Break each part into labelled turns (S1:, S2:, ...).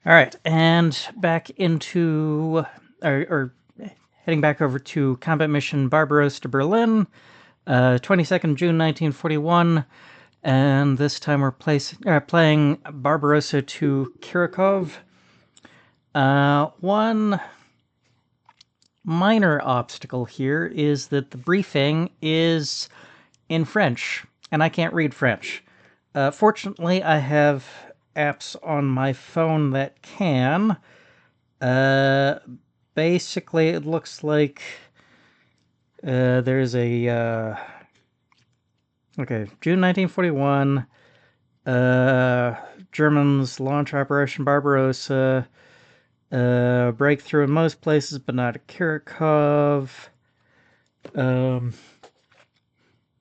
S1: All right, and back into, or heading back over to combat mission Barbarossa to Berlin, 22nd June 1941, and this time we're playing Barbarossa to Kirikov. One minor obstacle here is that the briefing is in French, and I can't read French. Fortunately, I have apps on my phone that can. Basically, it looks like there's a okay, June 1941. Germans launch Operation Barbarossa. Breakthrough in most places, but not at Kirikov.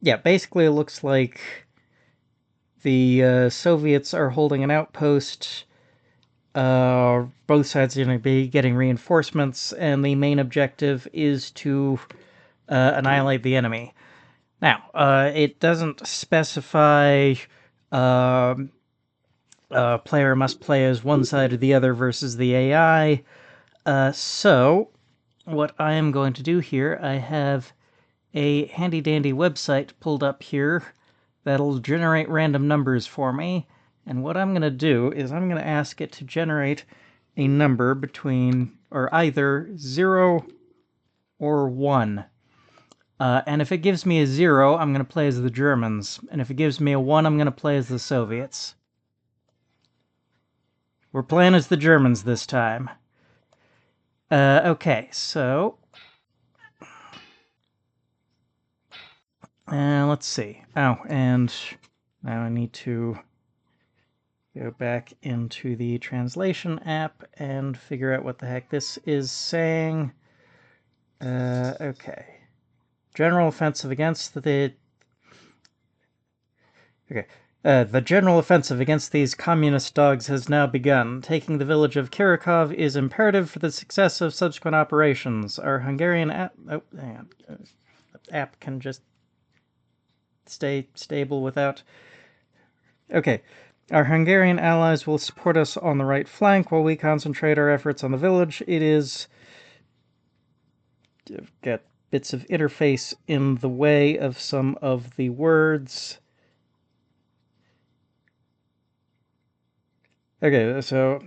S1: Yeah, basically, it looks like the Soviets are holding an outpost. Both sides are going to be getting reinforcements, and the main objective is to annihilate the enemy. Now, it doesn't specify player must play as one side or the other versus the AI. So, what I am going to do here, I have a handy-dandy website pulled up here that'll generate random numbers for me. And what I'm going to do is I'm going to ask it to generate a number between, or either 0 or 1. And if it gives me a 0, I'm going to play as the Germans. And if it gives me a 1, I'm going to play as the Soviets. We're playing as the Germans this time. Okay, so... let's see. Oh, and now I need to go back into the translation app and figure out what the heck this is saying. Okay. General offensive against the... Okay. The general offensive against these communist dogs has now begun. Taking the village of Kirikov is imperative for the success of subsequent operations. Our Hungarian app... Oh, hang on. App can just stay stable without... Okay. Our Hungarian allies will support us on the right flank while we concentrate our efforts on the village. It is... I've got bits of interface in the way of some of the words. Okay, so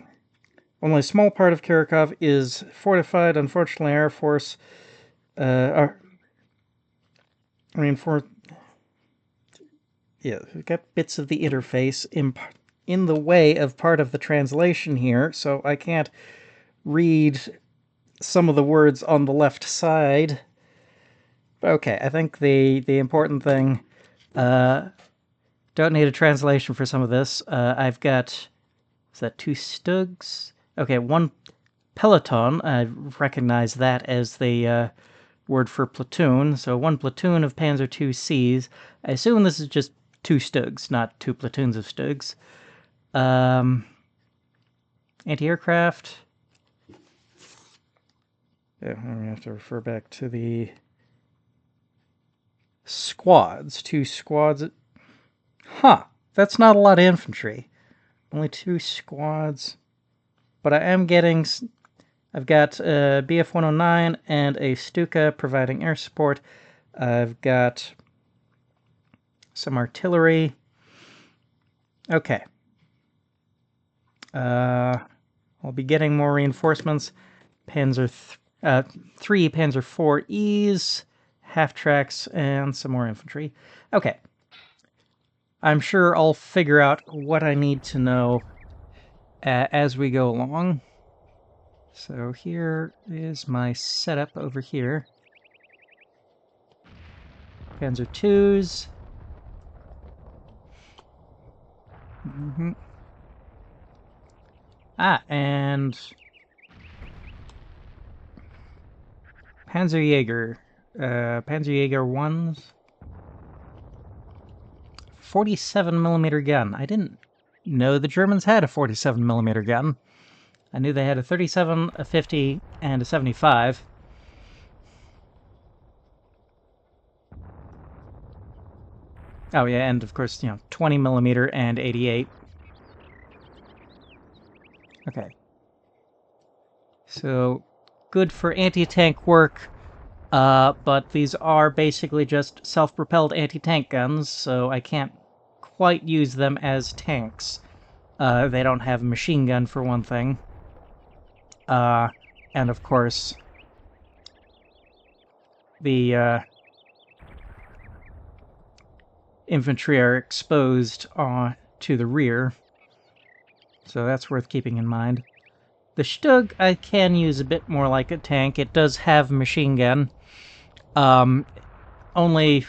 S1: only a small part of Kirikov is fortified. Unfortunately, our force... Yeah, we've got bits of the interface in the way of part of the translation here, so I can't read some of the words on the left side. Okay, I think the important thing... don't need a translation for some of this. I've got... Is that 2 Stugs? Okay, 1 Peloton. I recognize that as the word for platoon. So 1 platoon of Panzer IICs. I assume this is just 2 Stugs, not 2 platoons of Stugs. Anti-aircraft. Yeah, I'm going to have to refer back to the squads. 2 squads. Huh, that's not a lot of infantry. Only 2 squads. But I am getting... I've got a Bf-109 and a Stuka providing air support. I've got some artillery. Okay. I'll be getting more reinforcements. 3 Panzer IV's, half-tracks, and some more infantry. Okay. I'm sure I'll figure out what I need to know as we go along. So here is my setup over here. Panzer IIs. And Panzerjäger. Panzerjäger 1s. 47mm gun. I didn't know the Germans had a 47mm gun. I knew they had a 37, a 50, and a 75. Oh yeah, and of course, 20mm and 88. Okay, So, good for anti-tank work, but these are basically just self-propelled anti-tank guns, so I can't quite use them as tanks. They don't have a machine gun, for one thing. And of course, the infantry are exposed to the rear, so that's worth keeping in mind. The Stug I can use a bit more like a tank. It does have a machine gun, only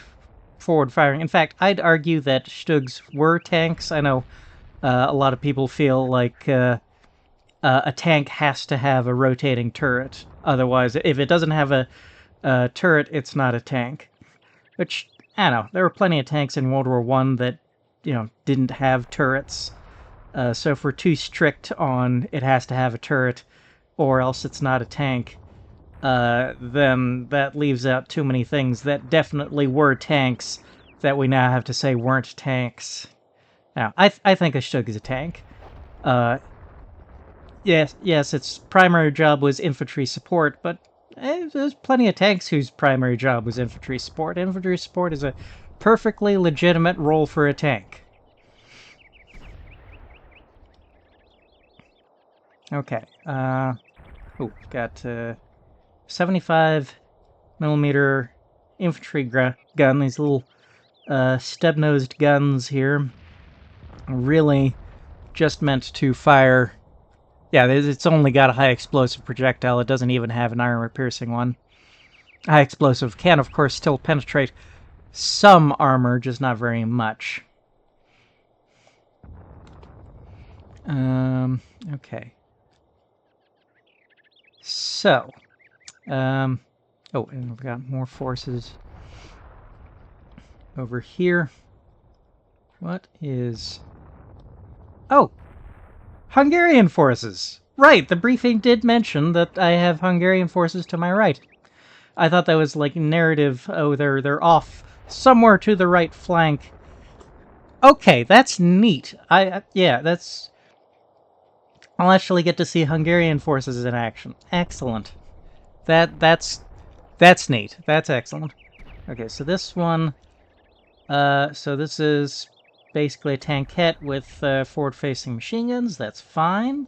S1: forward firing. In fact, I'd argue that Stugs were tanks. I know a lot of people feel like a tank has to have a rotating turret. Otherwise, if it doesn't have a turret, it's not a tank. Which, I don't know, there were plenty of tanks in World War I that, didn't have turrets. So if we're too strict on it has to have a turret, or else it's not a tank, then that leaves out too many things that definitely were tanks that we now have to say weren't tanks. Now, I think a Stug is a tank. Yes, its primary job was infantry support, but there's plenty of tanks whose primary job was infantry support. Infantry support is a perfectly legitimate role for a tank. Okay, got 75 millimeter infantry gun, these little stub-nosed guns here, really just meant to fire. Yeah, it's only got a high explosive projectile. It doesn't even have an armor-piercing one. High explosive can, of course, still penetrate some armor, just not very much. Okay. So, and we've got more forces over here. What is... Oh! Hungarian forces! Right, the briefing did mention that I have Hungarian forces to my right. I thought that was like narrative. Oh, they're off somewhere to the right flank. Okay, that's neat. Yeah, that's... I'll actually get to see Hungarian forces in action. Excellent. That's neat. That's excellent. Okay, so this one... so this is basically a tankette with forward-facing machine guns. That's fine.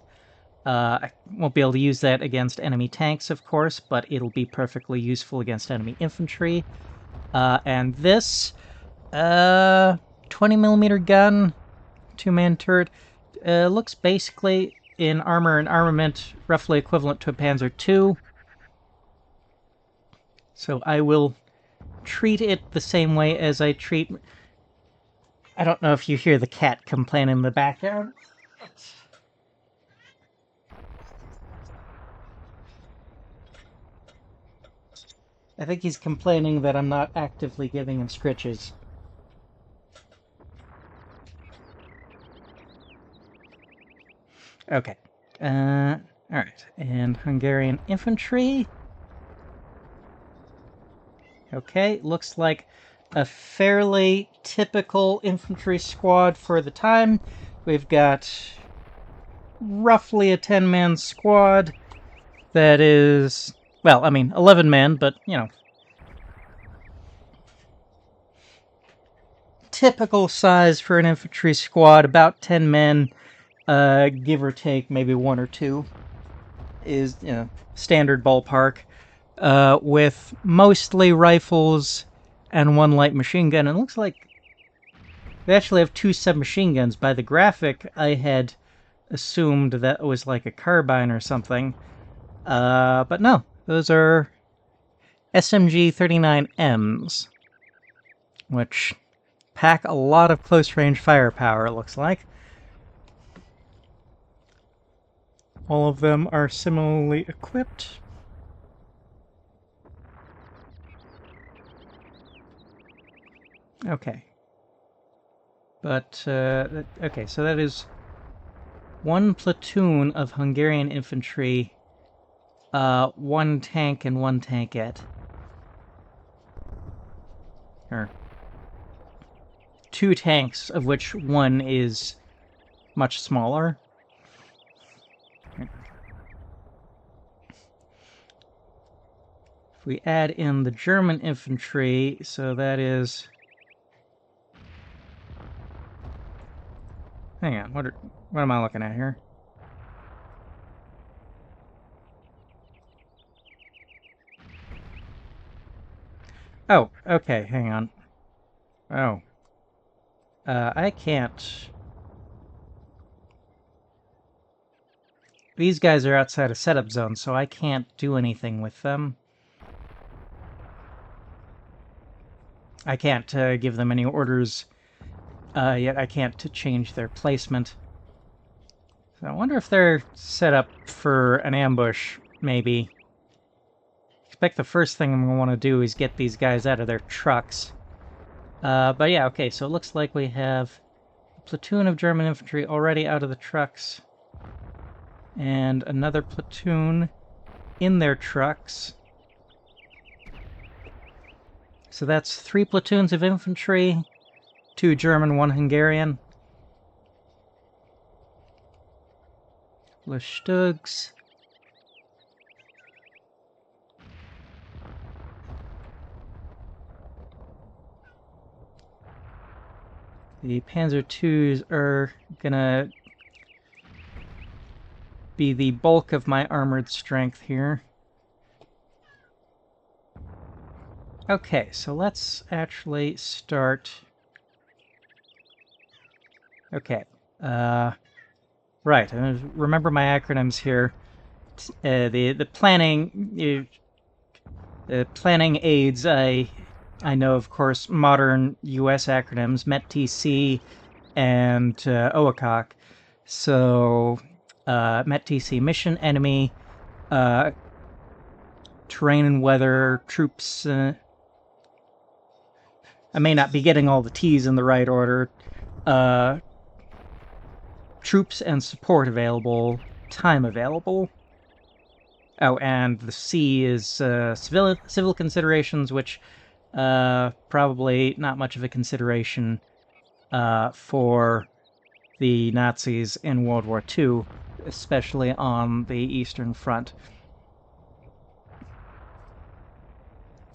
S1: I won't be able to use that against enemy tanks, of course, but it'll be perfectly useful against enemy infantry. And this 20mm gun, 2-man turret, looks basically in armor and armament roughly equivalent to a Panzer II. So I will treat it the same way as I treat... I don't know if you hear the cat complaining in the background. I think he's complaining that I'm not actively giving him scritches. Okay. Alright. And Hungarian infantry. Okay, looks like a fairly typical infantry squad for the time. We've got roughly a 10-man squad that is... Well, I mean, 11 men, but, typical size for an infantry squad, about 10 men, give or take maybe 1 or 2, is, standard ballpark, with mostly rifles and 1 light machine gun. It looks like they actually have 2 submachine guns. By the graphic, I had assumed that was like a carbine or something, but no. Those are SMG 39Ms, which pack a lot of close-range firepower, it looks like. All of them are similarly equipped. Okay. But, okay, so that is 1 platoon of Hungarian infantry, 1 tank and 1 tankette. Or 2 tanks, of which 1 is much smaller. If we add in the German infantry, so that is... Hang on, what am I looking at here? Oh, okay, hang on. Oh. I can't... These guys are outside a setup zone, so I can't do anything with them. I can't give them any orders, yet I can't change their placement. So I wonder if they're set up for an ambush, maybe. I expect the first thing I'm going to want to do is get these guys out of their trucks. But yeah, okay, so it looks like we have a platoon of German infantry already out of the trucks. And another platoon in their trucks. So that's 3 platoons of infantry, 2 German, 1 Hungarian. Stugs. The Panzer IIs are gonna be the bulk of my armored strength here. Okay, so let's actually start... Okay, right, remember my acronyms here. The planning... planning aids, I know, of course, modern US acronyms, METTC and OACOC. So, METTC, mission, enemy, terrain and weather, troops... I may not be getting all the T's in the right order. Troops and support available, time available. Oh, and the C is civil considerations, which probably not much of a consideration for the Nazis in World War II, especially on the Eastern Front.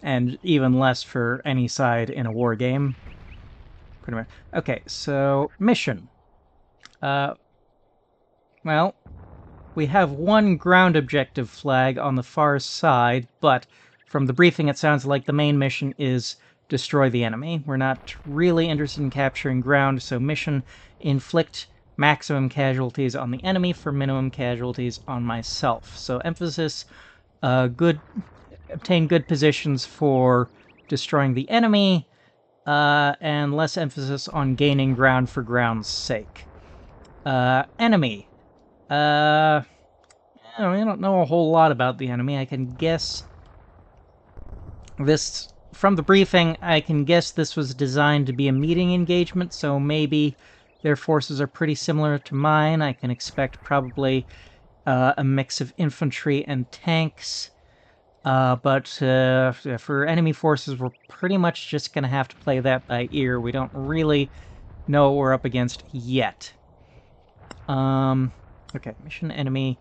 S1: And even less for any side in a war game. Pretty much. Okay, so mission. Well, we have one ground objective flag on the far side, but from the briefing it sounds like the main mission is destroy the enemy. We're not really interested in capturing ground, so mission, inflict maximum casualties on the enemy for minimum casualties on myself. So emphasis, obtain good positions for destroying the enemy, and less emphasis on gaining ground for ground's sake. Enemy. I don't know a whole lot about the enemy. I can guess this... From the briefing, I can guess this was designed to be a meeting engagement, so maybe their forces are pretty similar to mine. I can expect probably a mix of infantry and tanks. But for enemy forces, we're pretty much just going to have to play that by ear. We don't really know what we're up against yet. Okay, mission enemy.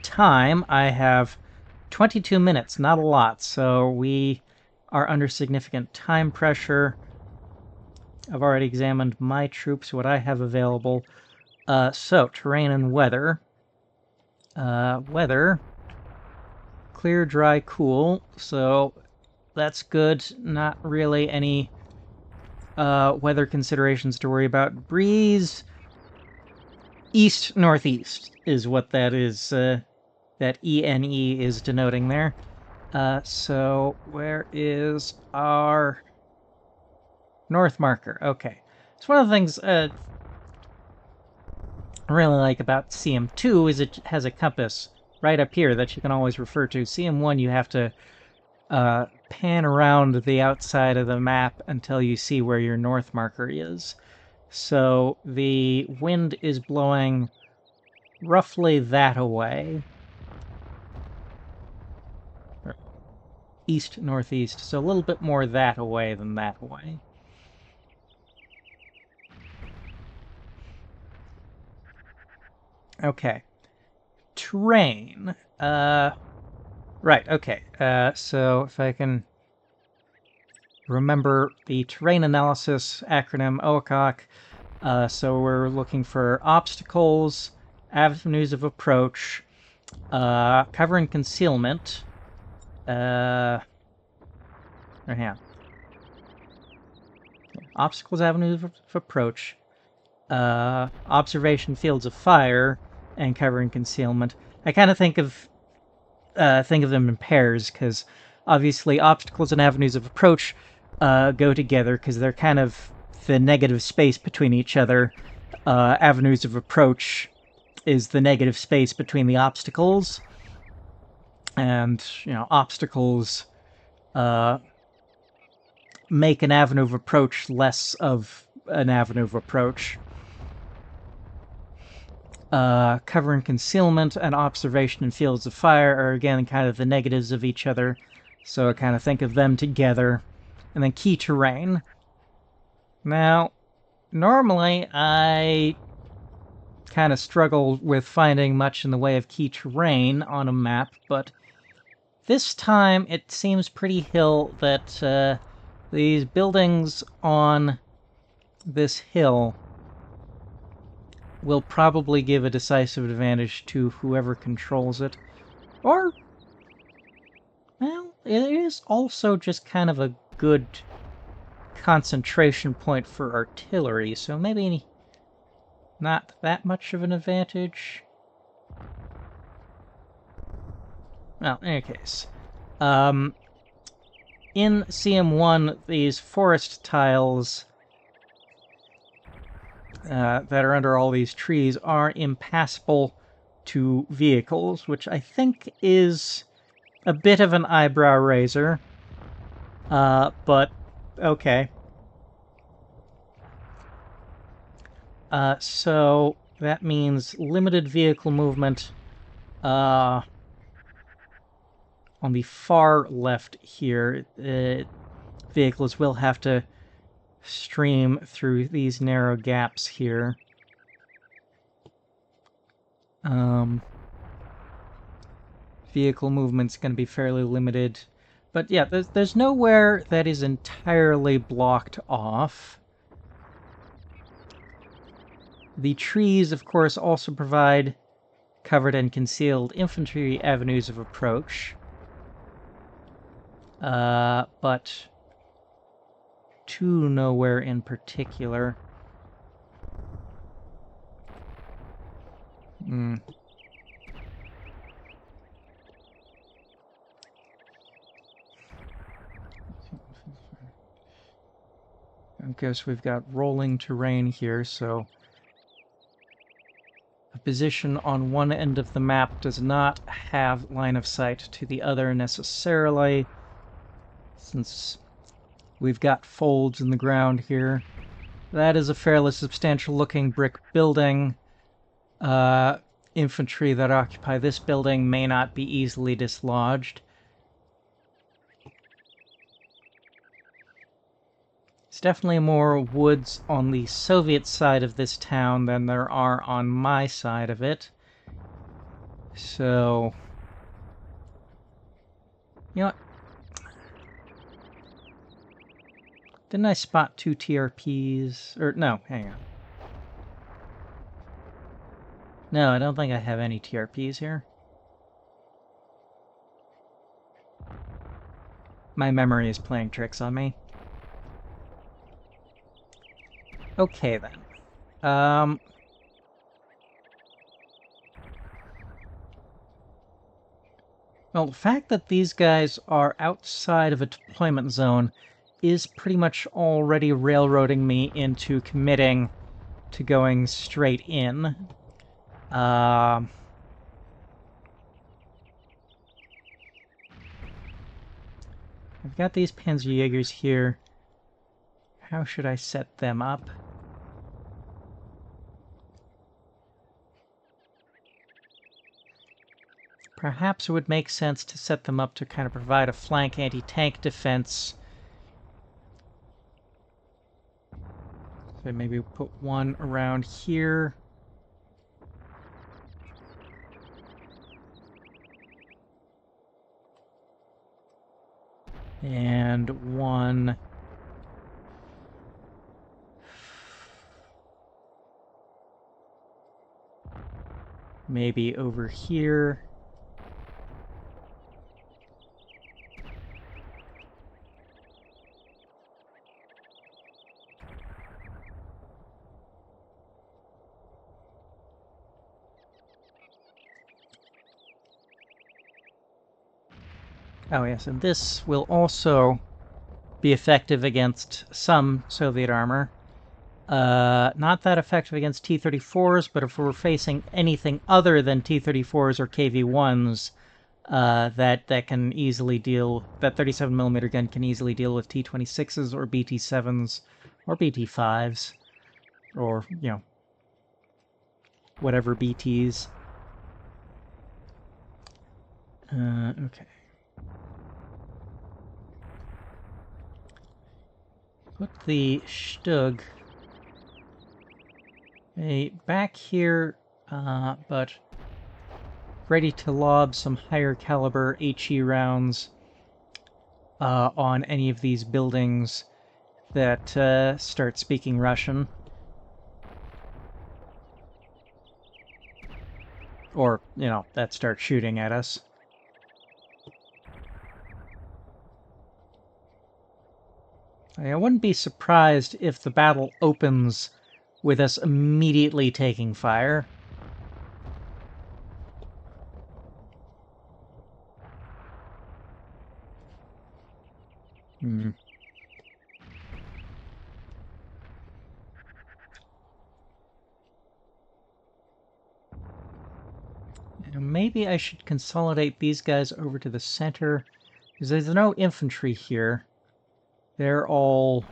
S1: Time, I have 22 minutes, not a lot, so we are under significant time pressure. I've already examined my troops, what I have available. So, terrain and weather. Weather... Clear, dry, cool, so that's good. Not really any weather considerations to worry about. Breeze, east-northeast is what that is, that ENE is denoting there. So where is our north marker? Okay. So one of the things I really like about CM2 is it has a compass right up here that you can always refer to. CM1, you have to pan around the outside of the map until you see where your north marker is. So the wind is blowing roughly that away. East-northeast, so a little bit more that away than that way. Okay. Terrain. Right, okay. So if I can remember the terrain analysis acronym OACOC. So we're looking for obstacles, avenues of approach, cover and concealment. Hang on. Obstacles, avenues of approach, observation fields of fire, and cover and concealment. I kind of think of them in pairs because obviously obstacles and avenues of approach go together because they're kind of the negative space between each other. Avenues of approach is the negative space between the obstacles, and obstacles make an avenue of approach less of an avenue of approach. Cover and concealment and observation and fields of fire are again kind of the negatives of each other, so I kind of think of them together. And then key terrain. Now, normally I kind of struggle with finding much in the way of key terrain on a map, but this time it seems pretty hill that these buildings on this hill will probably give a decisive advantage to whoever controls it. Or, well, it is also just kind of a good concentration point for artillery, so maybe not that much of an advantage. Well, in any case. In CM1, these forest tiles that are under all these trees are impassable to vehicles, which I think is a bit of an eyebrow raiser. But okay. So that means limited vehicle movement on the far left here. Vehicles will have to stream through these narrow gaps here. Vehicle movement's going to be fairly limited. But yeah, there's nowhere that is entirely blocked off. The trees, of course, also provide covered and concealed infantry avenues of approach. But to nowhere in particular. I guess we've got rolling terrain here, so a position on one end of the map does not have line of sight to the other necessarily, since we've got folds in the ground here. That is a fairly substantial looking brick building. Infantry that occupy this building may not be easily dislodged. There's definitely more woods on the Soviet side of this town than there are on my side of it. So, you know what? Didn't I spot 2 TRPs? Or, no, hang on. No, I don't think I have any TRPs here. My memory is playing tricks on me. Okay, then. Well, the fact that these guys are outside of a deployment zone is pretty much already railroading me into committing to going straight in. I've got these Panzerjägers here. How should I set them up? Perhaps it would make sense to set them up to kind of provide a flank anti-tank defense. So maybe put one around here. And one... maybe over here. Oh yes, and this will also be effective against some Soviet armor. Not that effective against T-34s, but if we're facing anything other than T-34s or KV-1s, that can easily deal... that 37mm gun can easily deal with T-26s or BT-7s or BT-5s, or, you know, whatever BTs. Okay. Put the Stug back here, but ready to lob some higher caliber HE rounds on any of these buildings that start speaking Russian. Or, you know, that start shooting at us. I wouldn't be surprised if the battle opens with us immediately taking fire. Hmm. Maybe I should consolidate these guys over to the center, because there's no infantry here. They're all...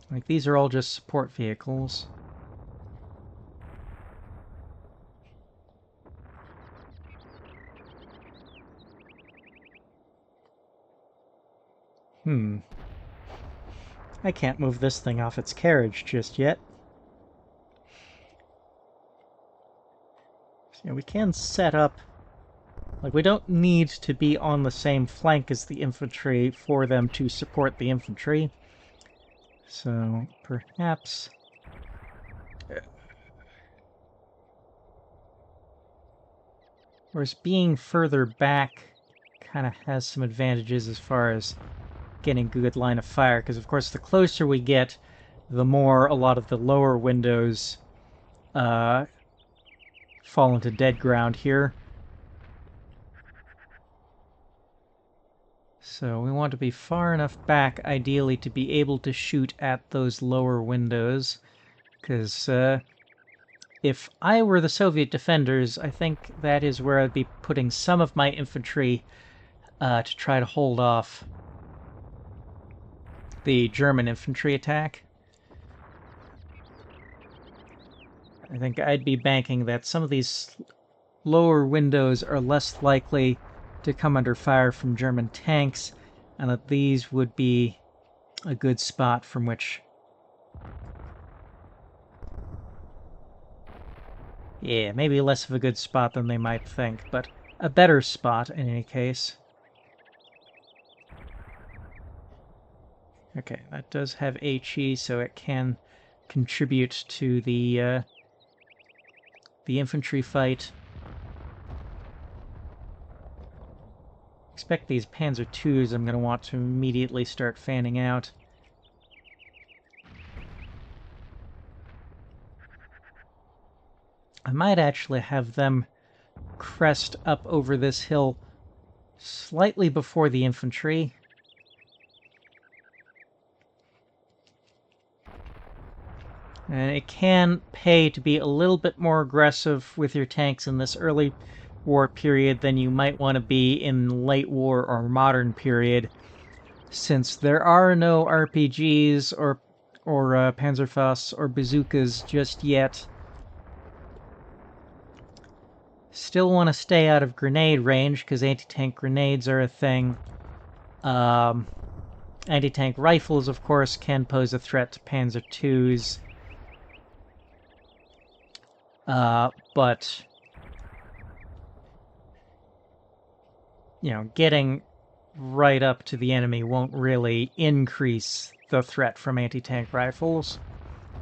S1: like, these are all just support vehicles. I can't move this thing off its carriage just yet. So, yeah, we can set up... like, we don't need to be on the same flank as the infantry for them to support the infantry. So, perhaps... whereas being further back kind of has some advantages as far as getting a good line of fire, because of course the closer we get, the more a lot of the lower windows fall into dead ground here. So we want to be far enough back, ideally, to be able to shoot at those lower windows, because if I were the Soviet defenders, I think that is where I'd be putting some of my infantry to try to hold off the German infantry attack. I think I'd be banking that some of these lower windows are less likely to come under fire from German tanks, and that these would be a good spot from which... yeah, maybe less of a good spot than they might think, but a better spot in any case. Okay, that does have HE, so it can contribute to the infantry fight. Expect these Panzer IIs I'm going to want to immediately start fanning out. I might actually have them crest up over this hill slightly before the infantry. And it can pay to be a little bit more aggressive with your tanks in this early war period than you might want to be in late war or modern period, since there are no RPGs or Panzerfaust or bazookas just yet. Still want to stay out of grenade range, because anti-tank grenades are a thing. Anti-tank rifles, of course, can pose a threat to Panzer IIs. But getting right up to the enemy won't really increase the threat from anti-tank rifles,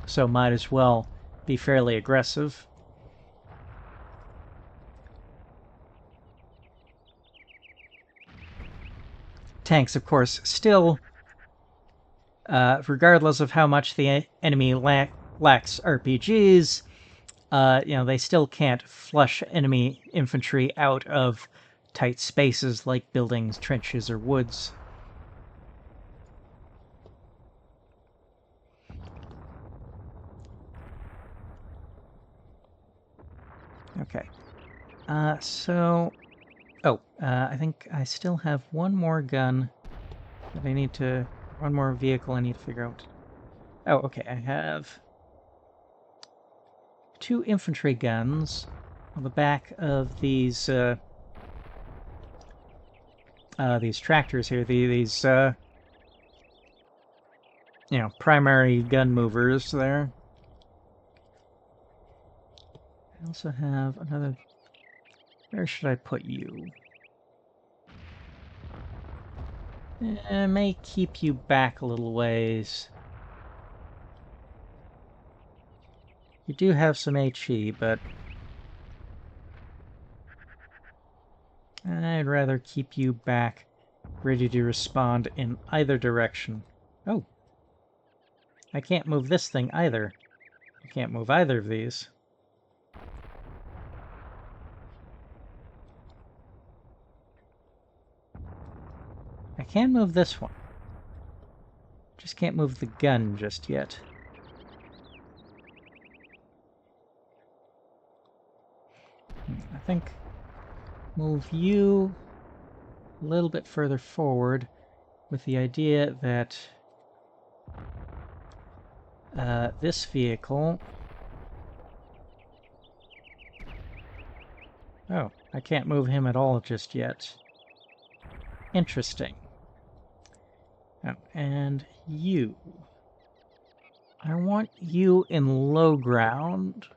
S1: so might as well be fairly aggressive. Tanks, of course, still, regardless of how much the enemy lacks RPGs, they still can't flush enemy infantry out of tight spaces like buildings, trenches, or woods. Okay. I think I still have one more gun that I need to... One more vehicle I need to figure out. Oh, okay, I have 2 infantry guns on the back of these tractors here. These primary gun movers there. I also have another... Where should I put you? I may keep you back a little ways. You do have some HE, but I'd rather keep you back, ready to respond in either direction. Oh. I can't move this thing either. I can't move either of these. I can move this one. Just can't move the gun just yet. I think move you a little bit further forward with the idea that this vehicle... Oh, I can't move him at all just yet. Interesting. Oh, and you. I want you in low ground,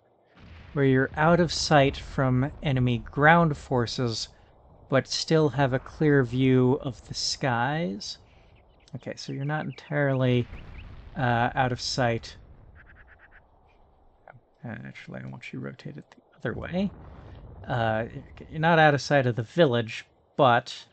S1: where you're out of sight from enemy ground forces, but still have a clear view of the skies. Okay, so you're not entirely out of sight. Actually, I want you rotated the other way. You're not out of sight of the village, but...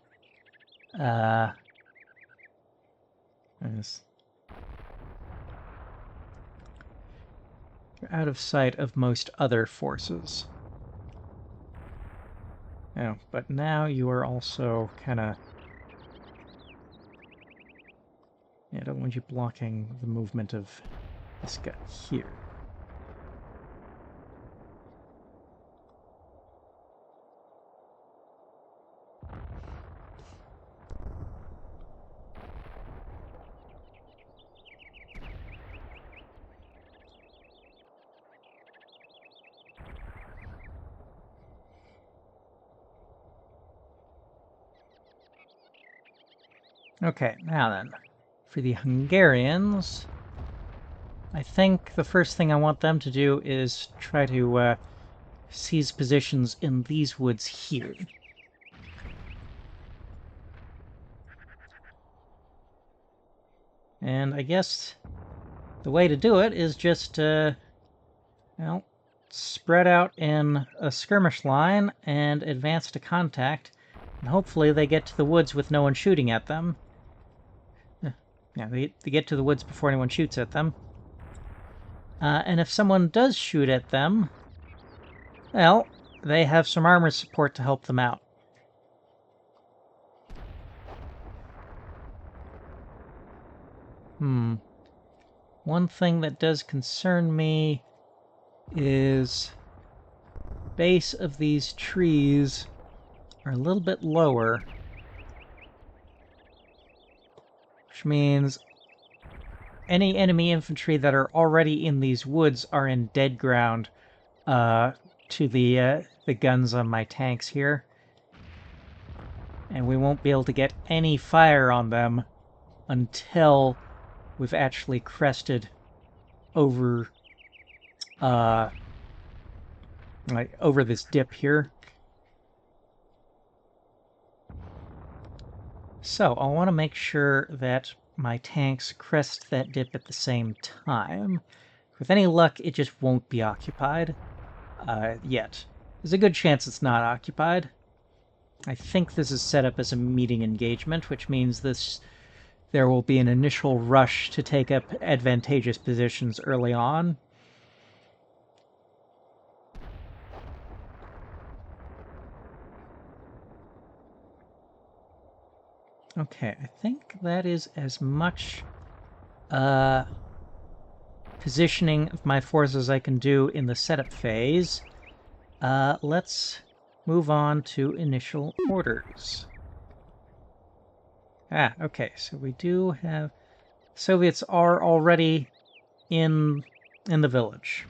S1: you're out of sight of most other forces. Oh, but now you are also kind of... Yeah, I don't want you blocking the movement of this guy here. Okay, now then, for the Hungarians, I think the first thing I want them to do is try to seize positions in these woods here. And I guess the way to do it is just, spread out in a skirmish line and advance to contact, and hopefully they get to the woods with no one shooting at them. Yeah, they get to the woods before anyone shoots at them. And if someone does shoot at them, well, they have some armor support to help them out. One thing that does concern me is base of these trees are a little bit lower, which means any enemy infantry that are already in these woods are in dead ground to the guns on my tanks here, and we won't be able to get any fire on them until we've actually crested over over this dip here. So I'll want to make sure that my tanks crest that dip at the same time. With any luck, it just won't be occupied yet. There's a good chance it's not occupied. I think this is set up as a meeting engagement, which means there will be an initial rush to take up advantageous positions early on. Okay, I think that is as much positioning of my forces as I can do in the setup phase. Let's move on to initial orders. Okay, so we do have... Soviets are already in the village.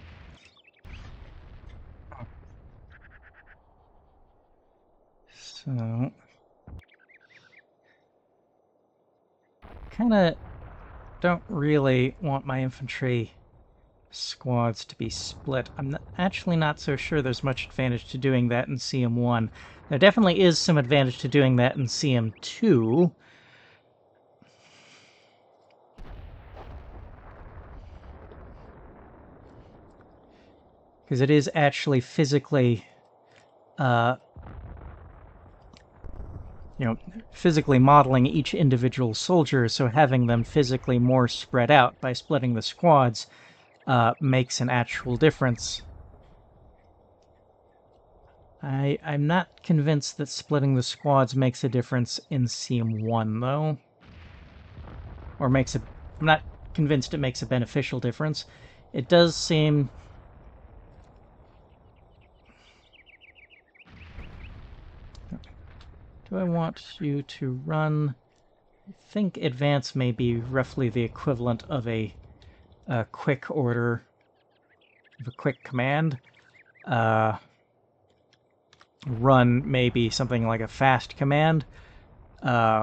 S1: So... Kinda don't really want my infantry squads to be split. I'm actually not so sure there's much advantage to doing that in CM1. There definitely is some advantage to doing that in CM2. Because it is actually physically, physically modeling each individual soldier, so having them physically more spread out by splitting the squads makes an actual difference. I'm not convinced that splitting the squads makes a difference in CM1, though. Or I'm not convinced it makes a beneficial difference. It does seem... Do I want you to run... I think advance may be roughly the equivalent of a quick order, of a quick command. Run may be something like a fast command,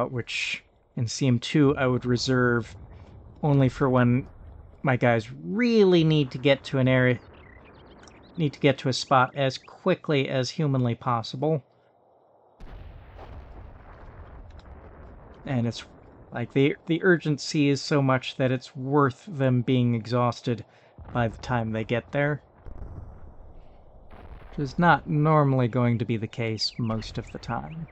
S1: which in CM2 I would reserve only for when my guys really need to get to an area, need to get to a spot as quickly as humanly possible. And it's like the urgency is so much that it's worth them being exhausted by the time they get there. Which is not normally going to be the case most of the time.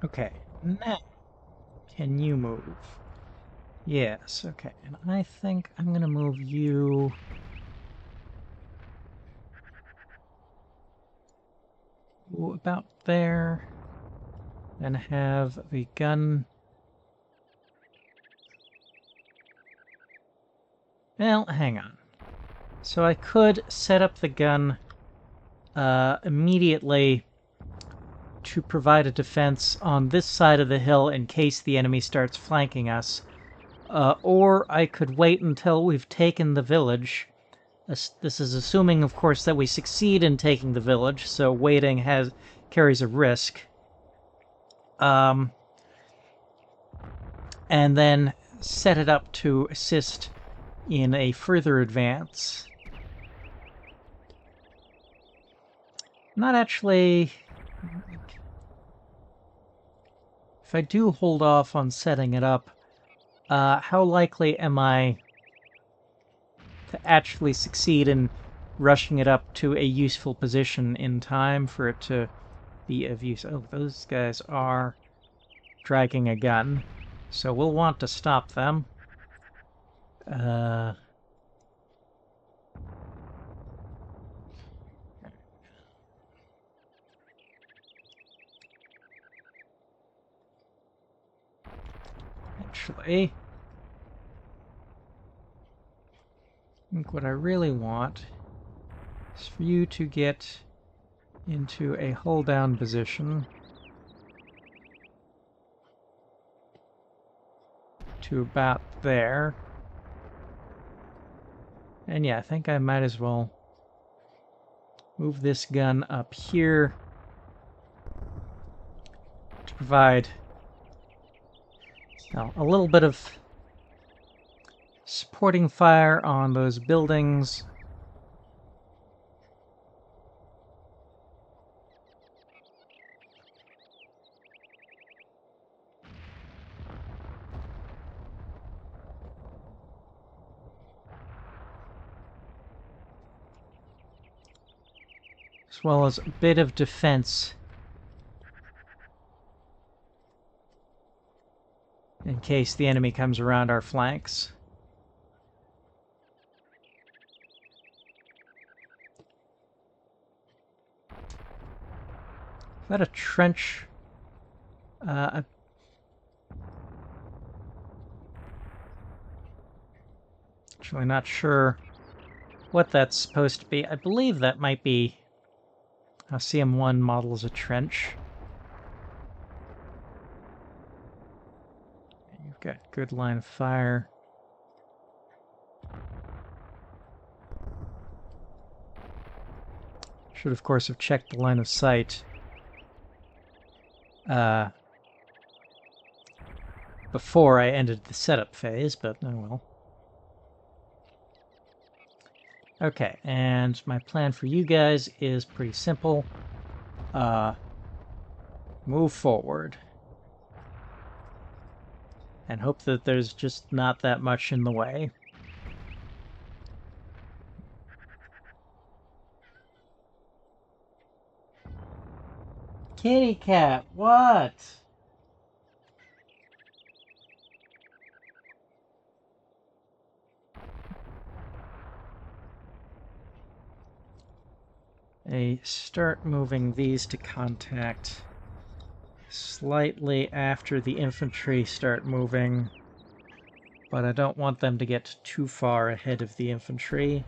S1: Okay, now, can you move? Yes, okay, and I think I'm gonna move you... about there, and have the gun... Well, hang on. So I could set up the gun immediately to provide a defense on this side of the hill in case the enemy starts flanking us. Or I could wait until we've taken the village. This is assuming, of course, that we succeed in taking the village, so waiting carries a risk. And then set it up to assist in a further advance. Not actually... If I do hold off on setting it up, how likely am I to actually succeed in rushing it up to a useful position in time for it to be of use? Oh, those guys are dragging a gun, so we'll want to stop them. Actually, I think what I really want is for you to get into a hold down position to about there. And yeah, I think I might as well move this gun up here to provide a little bit of supporting fire on those buildings. As well as a bit of defense in case the enemy comes around our flanks. Is that a trench? Actually not sure what that's supposed to be. I believe that might be how CM1 models a trench. You've got good line of fire. Should, of course, have checked the line of sight before I ended the setup phase, but oh well. Okay, and my plan for you guys is pretty simple. Move forward. And hope that there's just not that much in the way. Kitty cat, what? Start moving these to contact slightly after the infantry start moving, but I don't want them to get too far ahead of the infantry.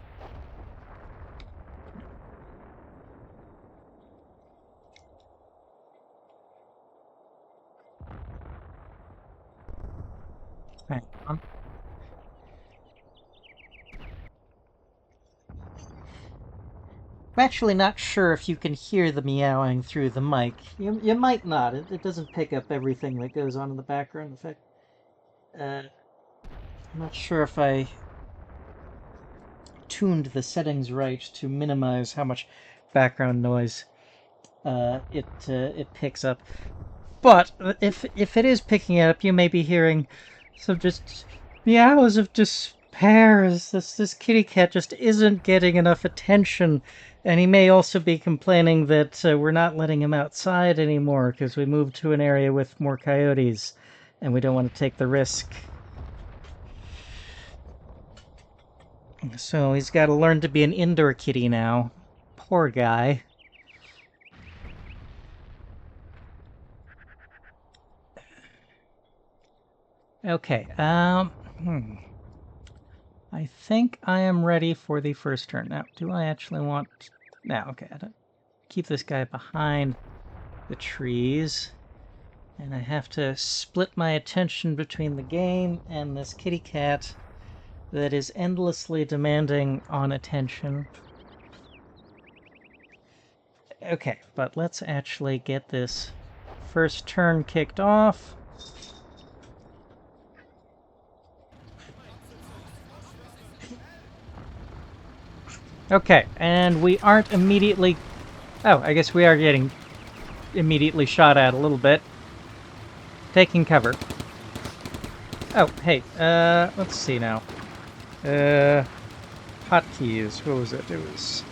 S1: Hang on. I'm actually not sure if you can hear the meowing through the mic. You might not. It doesn't pick up everything that goes on in the background. In fact, I'm not sure if I tuned the settings right to minimize how much background noise it picks up. But if it is picking it up, you may be hearing some just meows of despair as this kitty cat just isn't getting enough attention. And he may also be complaining that we're not letting him outside anymore because we moved to an area with more coyotes and we don't want to take the risk. So he's got to learn to be an indoor kitty now. Poor guy. Okay, I think I am ready for the first turn. Now, do I actually want... Now, okay, I don't... Keep this guy behind the trees. And I have to split my attention between the game and this kitty cat that is endlessly demanding on attention. Okay, but let's actually get this first turn kicked off. Okay, and we aren't immediately... Oh, I guess we are getting immediately shot at a little bit. Taking cover. Oh, hey, let's see now. Hotkeys, what was it? It was...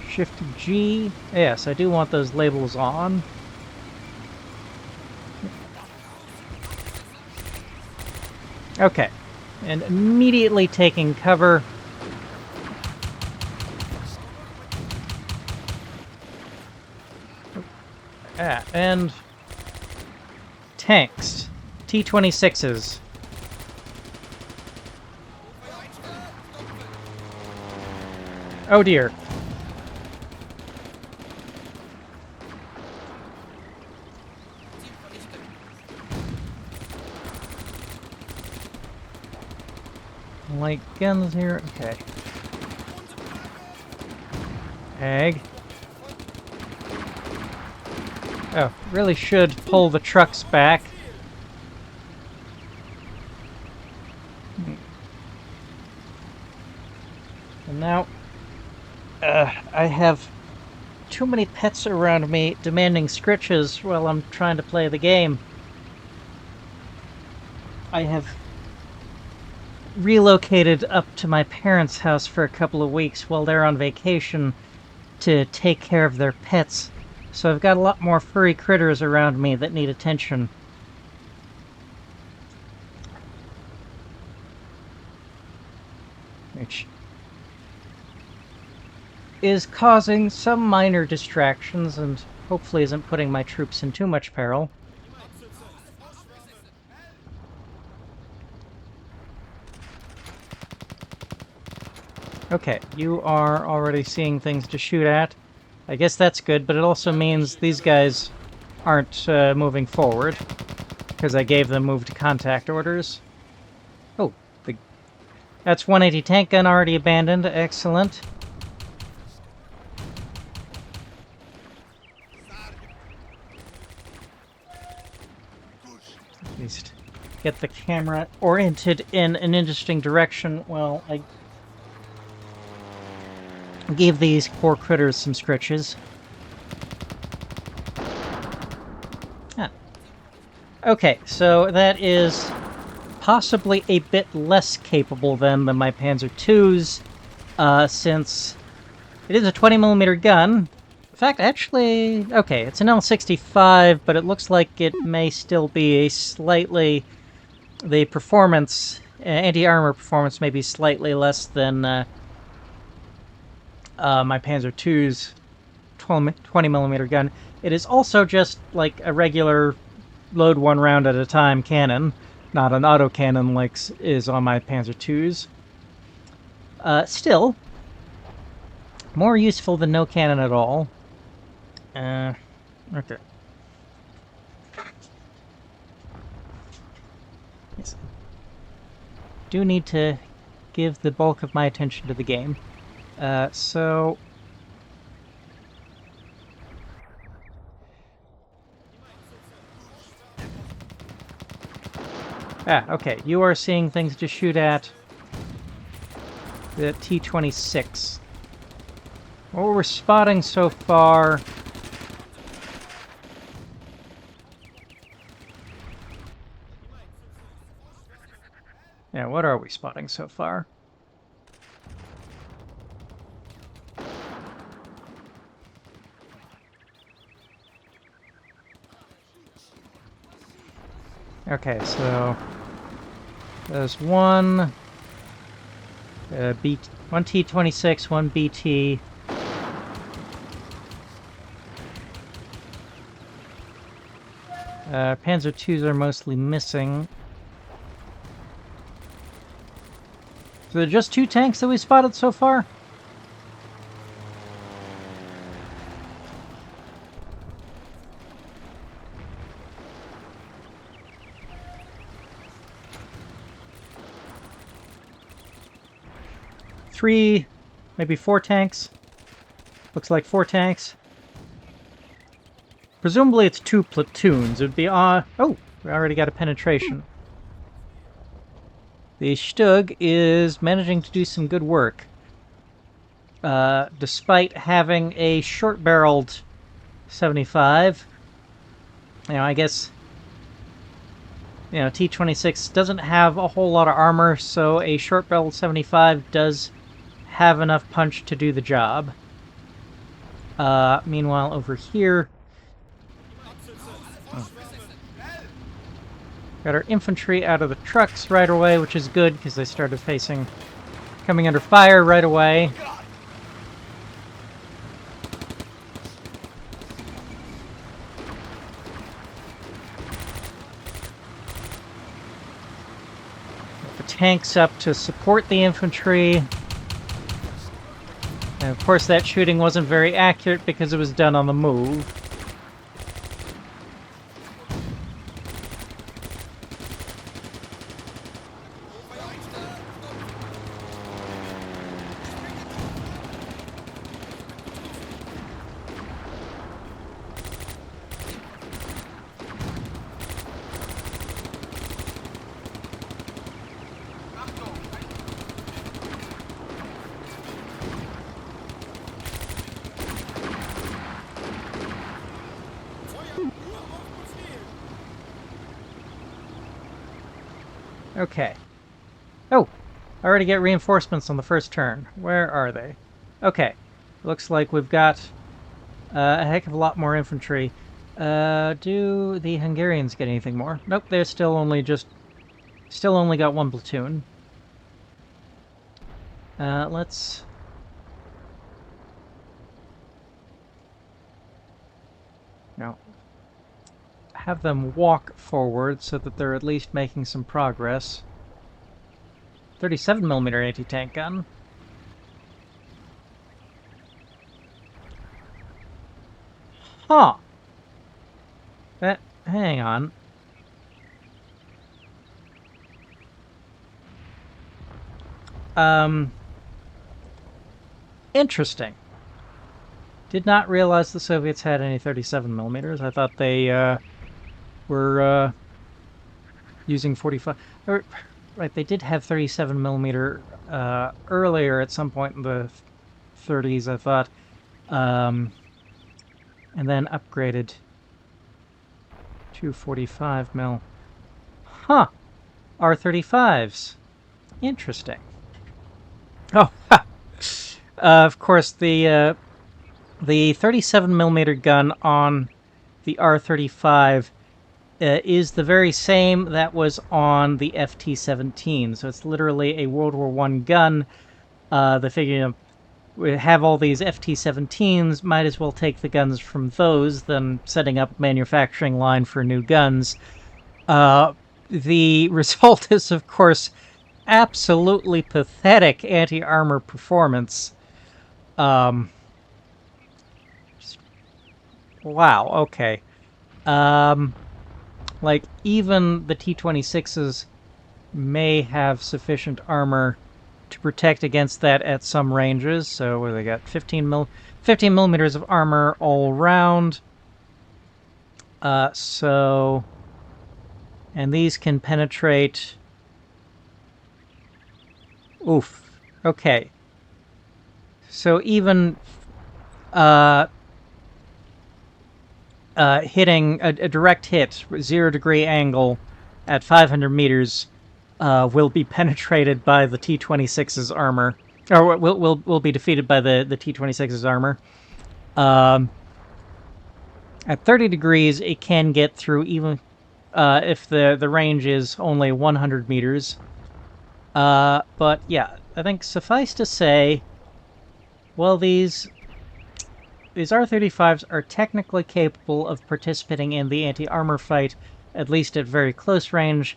S1: Shift G. Yes, I do want those labels on. Okay, and immediately taking cover. Ah, and tanks. T-26s. Oh dear. Light guns here. Okay. Egg. Oh, really should pull the trucks back. And now, I have too many pets around me demanding scritches while I'm trying to play the game. I have relocated up to my parents' house for a couple of weeks while they're on vacation to take care of their pets. So I've got a lot more furry critters around me that need attention. Which is causing some minor distractions and hopefully isn't putting my troops in too much peril. Okay, you are already seeing things to shoot at. I guess that's good, but it also means these guys aren't moving forward, because I gave them move to contact orders. Oh, that's 180 tank gun already abandoned. Excellent. At least get the camera oriented in an interesting direction. Well, I gave these poor critters some scritches. Ah. Okay, so that is possibly a bit less capable than my Panzer IIs, since it is a 20mm gun. In fact, actually, okay, it's an L65, but it looks like it may still be a slightly... The performance, anti-armor performance may be slightly less than my Panzer II's 20mm gun. It is also just like a regular load one round at a time cannon, not an autocannon like is on my Panzer II's. Still, more useful than no cannon at all. Okay. Yes. Do need to give the bulk of my attention to the game. So... Ah, okay. You are seeing things to shoot at. The T-26. What we're spotting so far... Yeah, what are we spotting so far? Okay, so there's one one T-26, one BT. Panzer IIs are mostly missing. So there are just 2 tanks that we spotted so far? Three, maybe 4 tanks. Looks like 4 tanks. Presumably it's 2 platoons. It would be oh, we already got a penetration. the Stug is managing to do some good work. Despite having a short-barreled 75, I guess, T-26 doesn't have a whole lot of armor, so a short-barreled 75 does have enough punch to do the job. Meanwhile, over here, got our infantry out of the trucks right away, which is good, because they started coming under fire right away. Tanks up to support the infantry. And of course that shooting wasn't very accurate because it was done on the move. Okay. Oh! I already get reinforcements on the first turn. Where are they? Okay. Looks like we've got a heck of a lot more infantry. Do the Hungarians get anything more? Nope, they're still only got one platoon. Let's... No. Have them walk forward so that they're at least making some progress. 37mm anti-tank gun. Huh. Hang on. Interesting. Did not realize the Soviets had any 37mm. I thought they were using 45. Right, they did have 37mm earlier at some point in the 30s, I thought, and then upgraded to 45mm. Huh. R35s. Interesting. Oh, ha! Of course, the 37mm gun on the R35 is the very same that was on the FT-17. So it's literally a World War I gun. They figure, we have all these FT-17s, might as well take the guns from those than setting up a manufacturing line for new guns. The result is, of course, absolutely pathetic anti-armor performance. Wow, okay. Like, even the T-26s may have sufficient armor to protect against that at some ranges. So, what do they got? 15mm of armor all round. And these can penetrate... Oof. Okay. So even hitting a direct hit, 0-degree angle at 500 meters will be penetrated by the T-26's armor, or will be defeated by the T-26's armor. At 30 degrees, it can get through even if the range is only 100 meters. But yeah, I think suffice to say, well, these R-35s are technically capable of participating in the anti-armor fight, at least at very close range.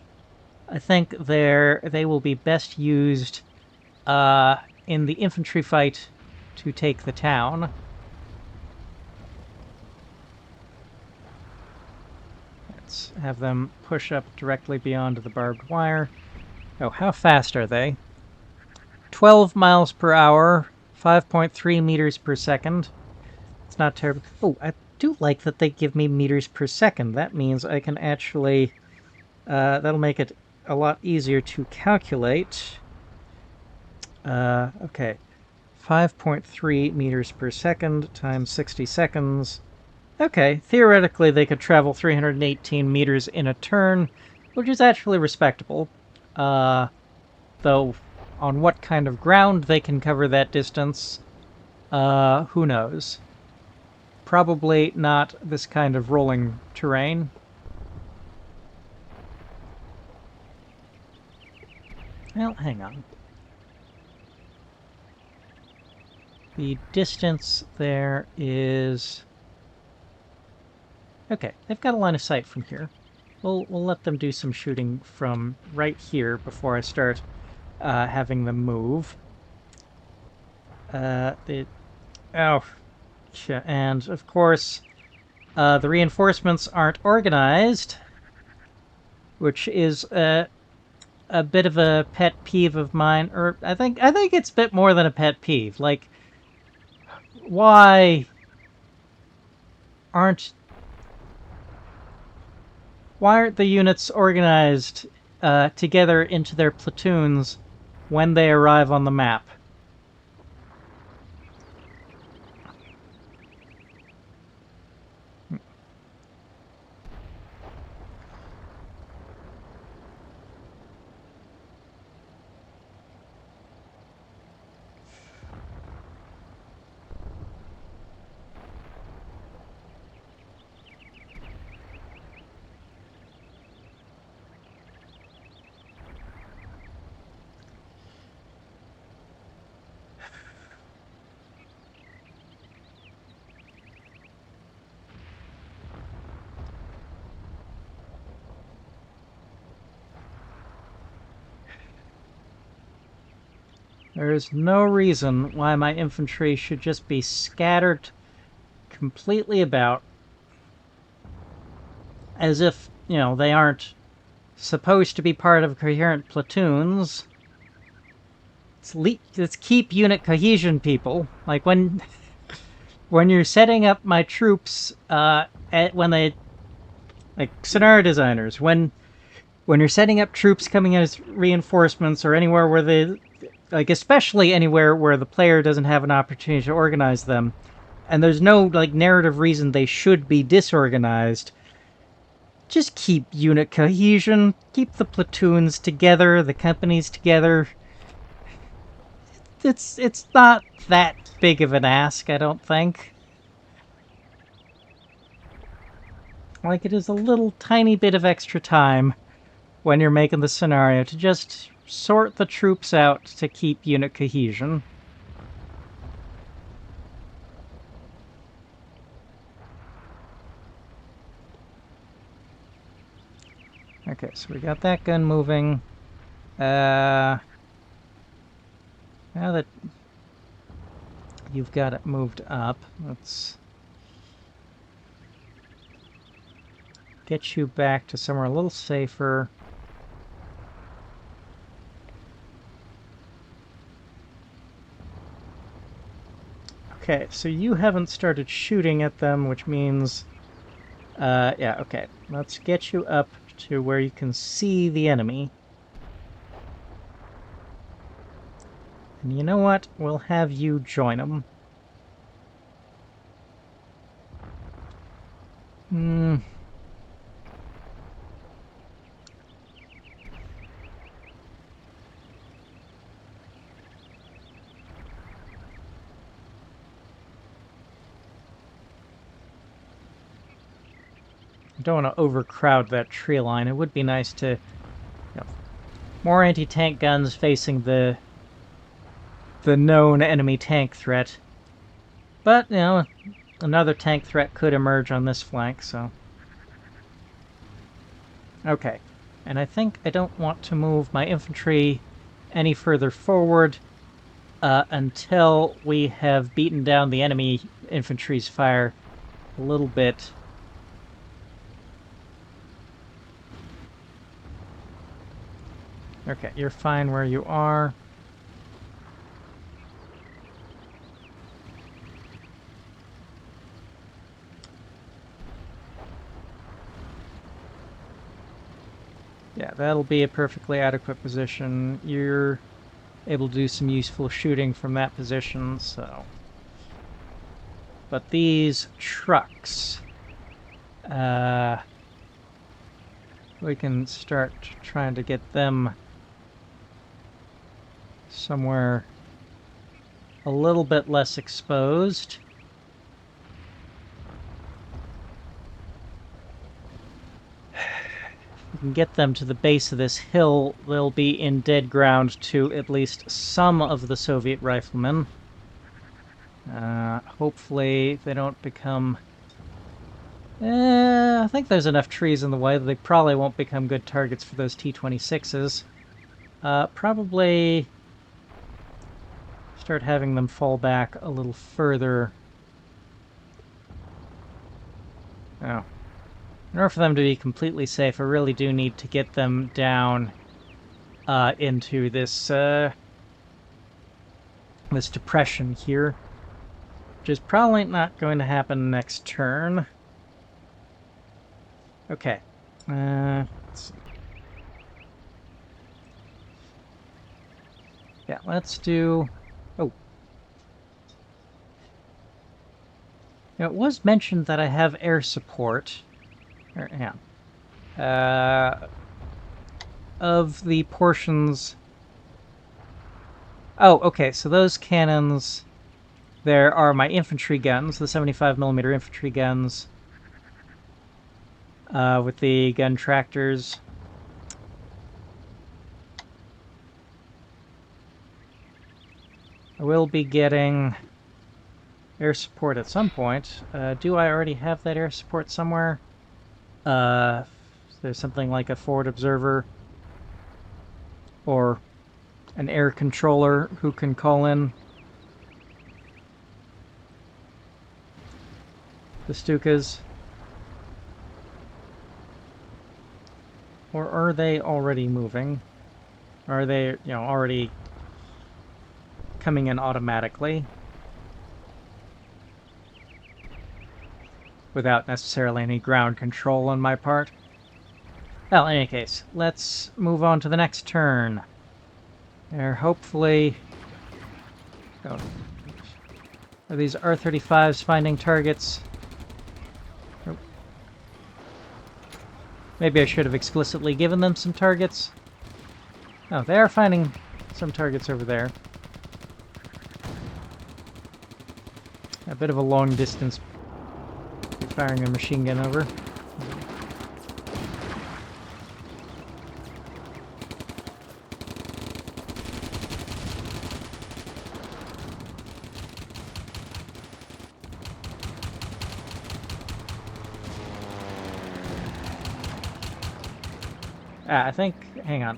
S1: I think they will be best used in the infantry fight to take the town. Let's have them push up directly beyond the barbed wire. Oh, how fast are they? 12 miles per hour, 5.3 meters per second. It's not terrible. Oh, I do like that they give me meters per second. That means I can actually... that'll make it a lot easier to calculate. Okay. 5.3 meters per second times 60 seconds. Okay, theoretically they could travel 318 meters in a turn, which is actually respectable. Though, on what kind of ground they can cover that distance, who knows? Probably not this kind of rolling terrain. Well, hang on. The distance there is... Okay, they've got a line of sight from here. We'll let them do some shooting from right here before I start having them move. Oh, and of course, the reinforcements aren't organized, which is a bit of a pet peeve of mine. Or I think it's a bit more than a pet peeve. Like, why aren't the units organized together into their platoons when they arrive on the map? There is no reason why my infantry should just be scattered completely about as if, they aren't supposed to be part of coherent platoons. Let's keep unit cohesion, people. Like, when you're setting up my troops, when they... Like, scenario designers, when you're setting up troops coming in as reinforcements or anywhere where they... Like, especially anywhere where the player doesn't have an opportunity to organize them, and there's no, like, narrative reason they should be disorganized, just keep unit cohesion, keep the platoons together, the companies together. It's not that big of an ask, I don't think. Like, it is a little tiny bit of extra time when you're making the scenario to just sort the troops out to keep unit cohesion. Okay, so we got that gun moving. Now that you've got it moved up, let's get you back to somewhere a little safer. Okay, so you haven't started shooting at them, which means... yeah, okay. Let's get you up to where you can see the enemy. And you know what? We'll have you join them. I don't want to overcrowd that tree line. It would be nice to... more anti-tank guns facing the known enemy tank threat. But, another tank threat could emerge on this flank, so... Okay. And I think I don't want to move my infantry any further forward until we have beaten down the enemy infantry's fire a little bit. Okay, you're fine where you are. Yeah, that'll be a perfectly adequate position. You're able to do some useful shooting from that position, so... But these trucks... we can start trying to get them somewhere a little bit less exposed. We can get them to the base of this hill, they'll be in dead ground to at least some of the Soviet riflemen. Hopefully they don't become... I think there's enough trees in the way that they probably won't become good targets for those T-26s. Probably start having them fall back a little further. Oh. In order for them to be completely safe, I really do need to get them down into this this depression here, which is probably not going to happen next turn. Okay. Let's see. Yeah, let's do... Oh. Now, it was mentioned that I have air support. Yeah. Of the portions... Oh, okay, so those cannons... There are my infantry guns, the 75mm infantry guns. With the gun tractors. I will be getting air support at some point. Do I already have that air support somewhere? There's something like a forward observer or an air controller who can call in the Stukas. Or are they already moving? Are they, already coming in automatically? Without necessarily any ground control on my part? Well, in any case, let's move on to the next turn. They're hopefully... Oh. Are these R-35s finding targets? Oh. Maybe I should have explicitly given them some targets. Oh, they are finding some targets over there. A bit of a long distance firing a machine gun over. I think... Hang on.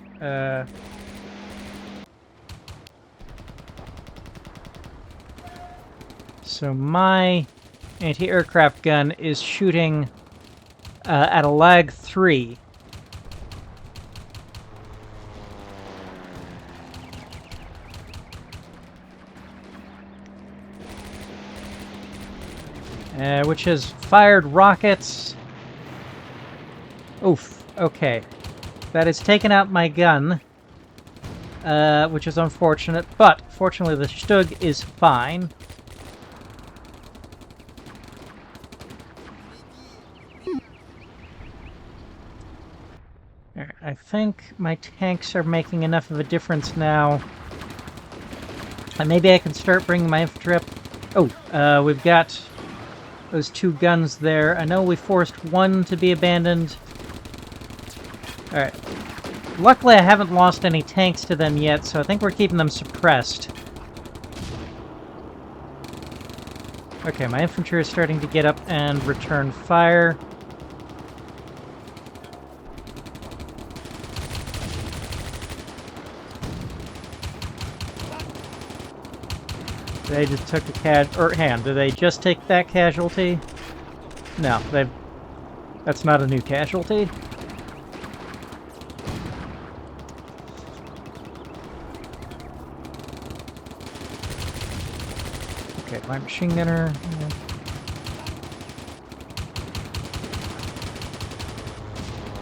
S1: So my anti-aircraft gun is shooting at a lag 3. Which has fired rockets. Oof, okay. That has taken out my gun, which is unfortunate, but fortunately the Stug is fine. I think my tanks are making enough of a difference now. Maybe I can start bringing my infantry up. Oh, we've got those 2 guns there. I know we forced one to be abandoned. Alright. Luckily I haven't lost any tanks to them yet, so I think we're keeping them suppressed. Okay, my infantry is starting to get up and return fire. They just took a did they just take that casualty? No, that's not a new casualty. Okay, my machine gunner.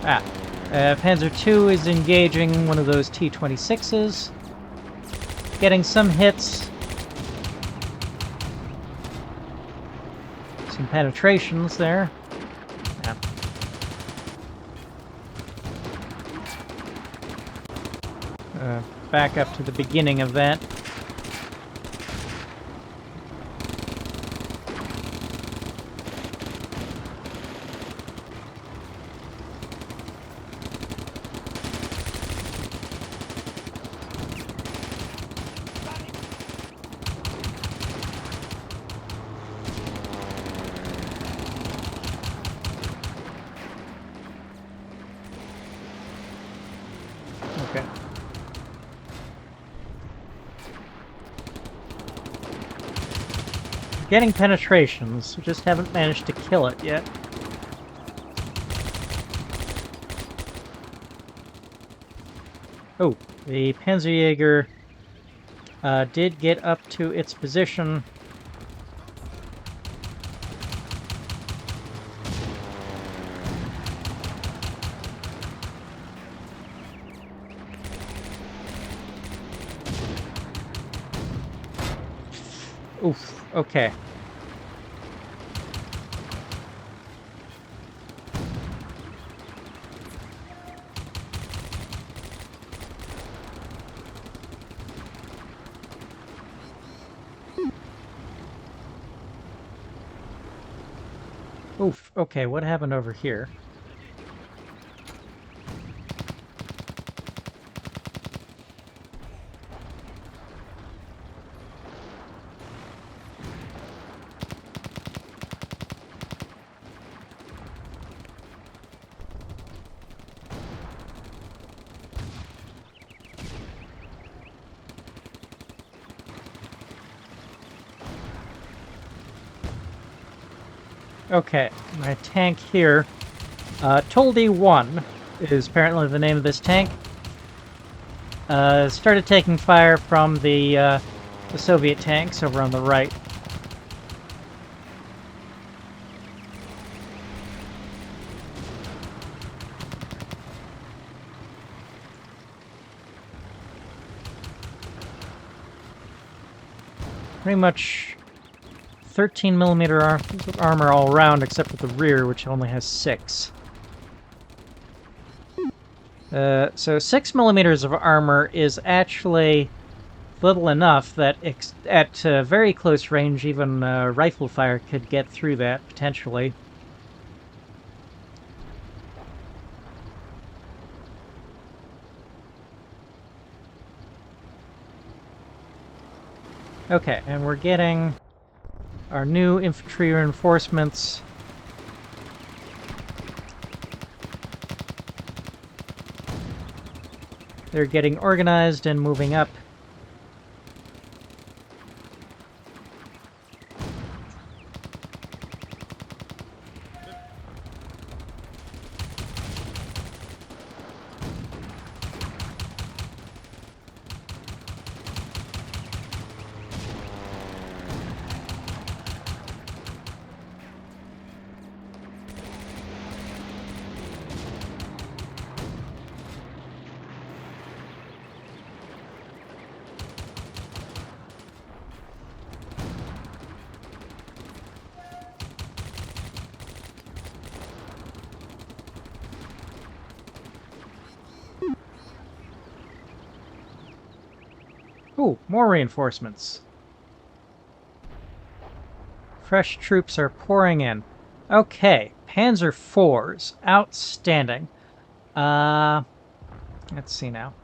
S1: Ah, Panzer II is engaging one of those T-26s. Getting some hits. Some penetrations there. Yeah. Back up to the beginning of that. Okay. Getting penetrations, we just haven't managed to kill it yet. Oh, the Panzerjäger did get up to its position. Oof, okay. Oof, okay, what happened over here? Okay, my tank here. Toldy 1 is apparently the name of this tank. Started taking fire from the Soviet tanks over on the right. Pretty much 13mm armor all around, except for the rear, which only has 6. So 6mm of armor is actually little enough that at very close range, even rifle fire could get through that, potentially. Okay, and we're getting our new infantry reinforcements. They're getting organized and moving up. Ooh, more reinforcements. Fresh troops are pouring in. Okay, Panzer IVs. Outstanding. Let's see now.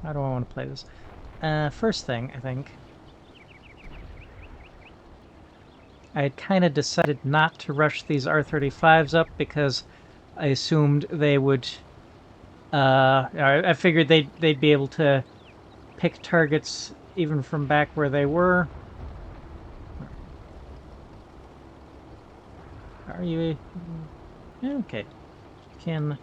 S1: How do I want to play this? First thing, I think. I had kind of decided not to rush these R-35s up because I assumed they would... I figured they'd be able to pick targets even from back where they were. Are you... Okay. Can...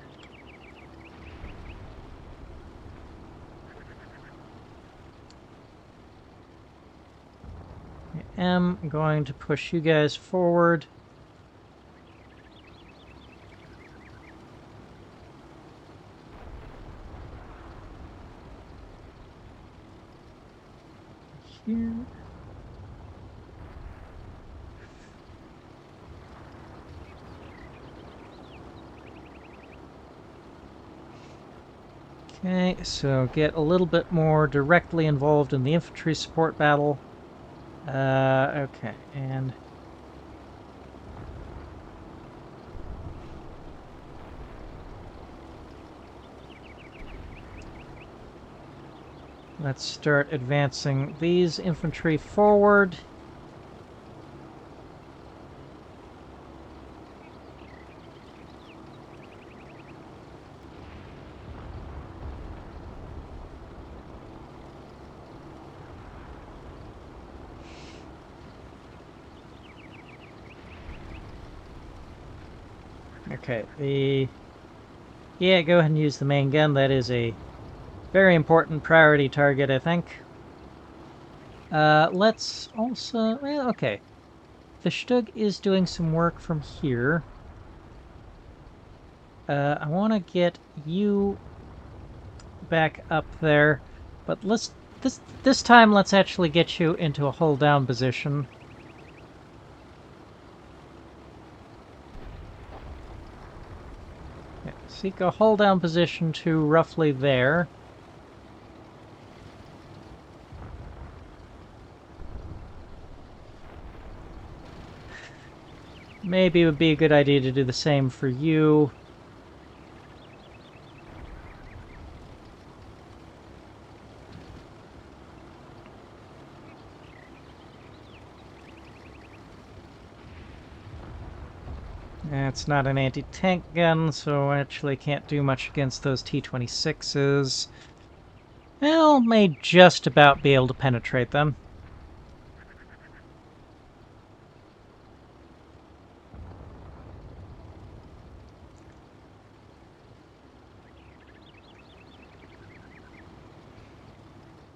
S1: I am going to push you guys forward. here. Okay, so get a little bit more directly involved in the infantry support battle. Okay, and let's start advancing these infantry forward. Okay, yeah, go ahead and use the main gun. That is a very important priority target, I think. Let's also... Well, okay. The Stug is doing some work from here. I want to get you back up there, but this time let's actually get you into a hold down position. Yeah, seek a hold down position to roughly there. Maybe it would be a good idea to do the same for you. It's not an anti-tank gun, so I actually can't do much against those T-26s. Well, may just about be able to penetrate them.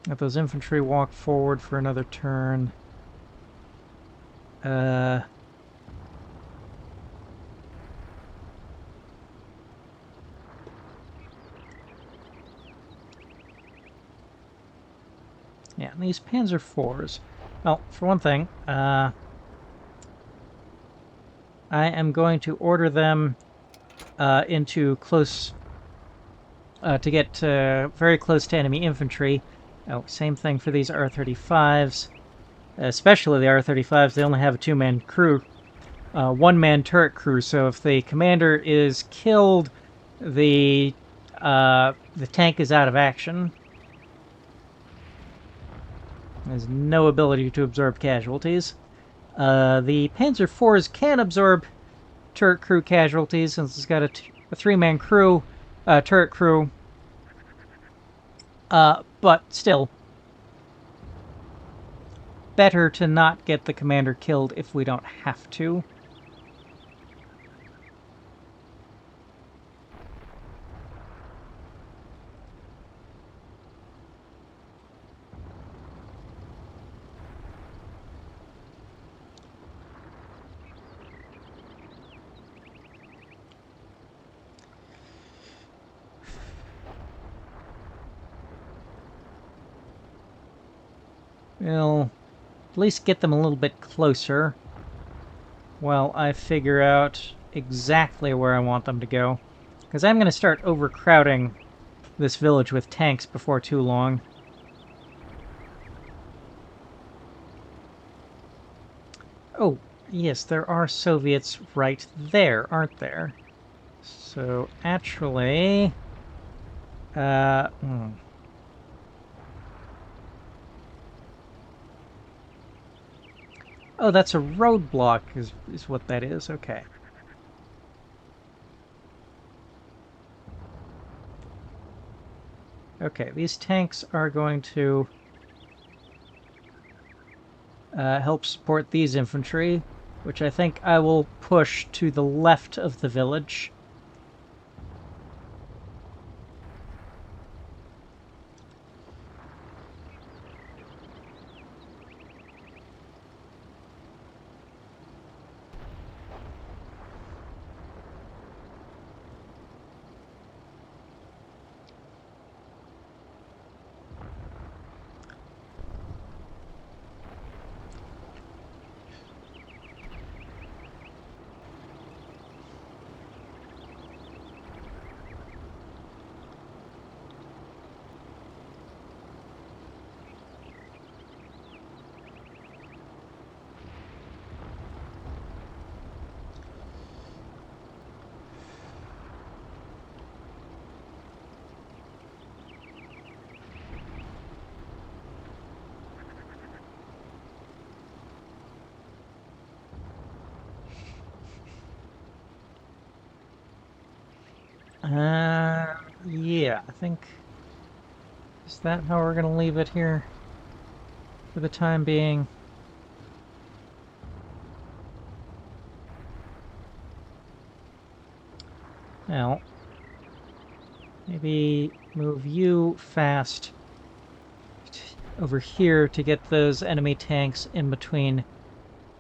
S1: Let those infantry walk forward for another turn. Yeah, and these Panzer IVs. Well, for one thing, I am going to order them into close... to get very close to enemy infantry. Oh, same thing for these R-35s. Especially the R-35s, they only have a two-man crew. One-man turret crew, so if the commander is killed, the tank is out of action. Has no ability to absorb casualties. The Panzer IVs can absorb turret crew casualties since it's got a three-man crew, turret crew. But still, better to not get the commander killed if we don't have to. We'll at least get them a little bit closer while I figure out exactly where I want them to go. Because I'm going to start overcrowding this village with tanks before too long. Oh, yes, there are Soviets right there, aren't there? So, actually... Oh, that's a roadblock, is what that is. Okay. Okay, these tanks are going to help support these infantry, which I think I will push to the left of the village. Yeah, I think... Is that how we're gonna leave it here? For the time being? Well... Maybe move you fast over here to get those enemy tanks in between...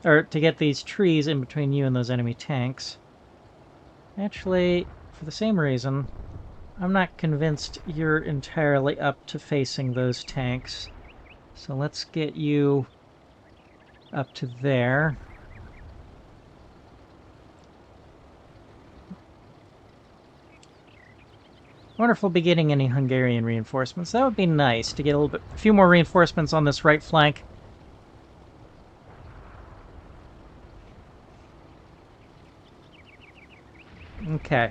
S1: Or to get these trees in between you and those enemy tanks. Actually, for the same reason, I'm not convinced you're entirely up to facing those tanks. So let's get you up to there. I wonder if we'll be getting any Hungarian reinforcements. That would be nice to get a few more reinforcements on this right flank. Okay.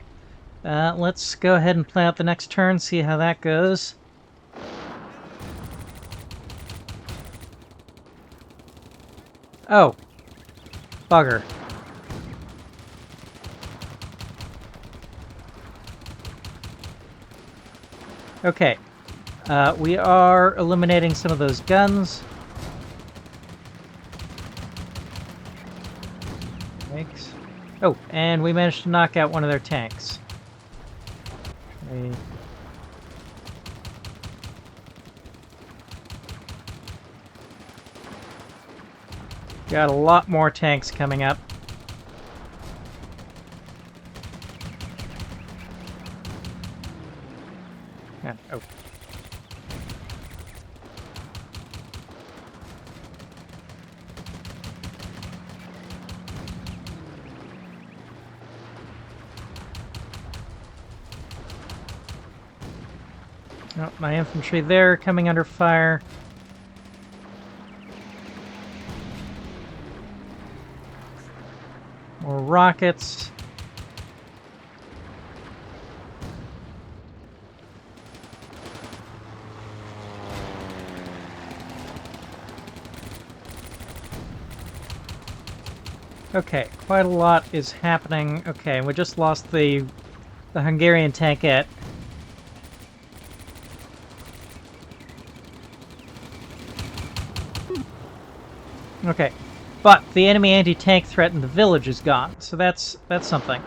S1: Let's go ahead and play out the next turn, see how that goes. Oh. Bugger. Okay. We are eliminating some of those guns. Thanks. Oh, and we managed to knock out one of their tanks. Okay. Got a lot more tanks coming up. Oh. Oh, my infantry there coming under fire. More rockets. Okay, quite a lot is happening. Okay, we just lost the Hungarian tankette. Okay, but the enemy anti-tank threat in the village is gone, so that's something.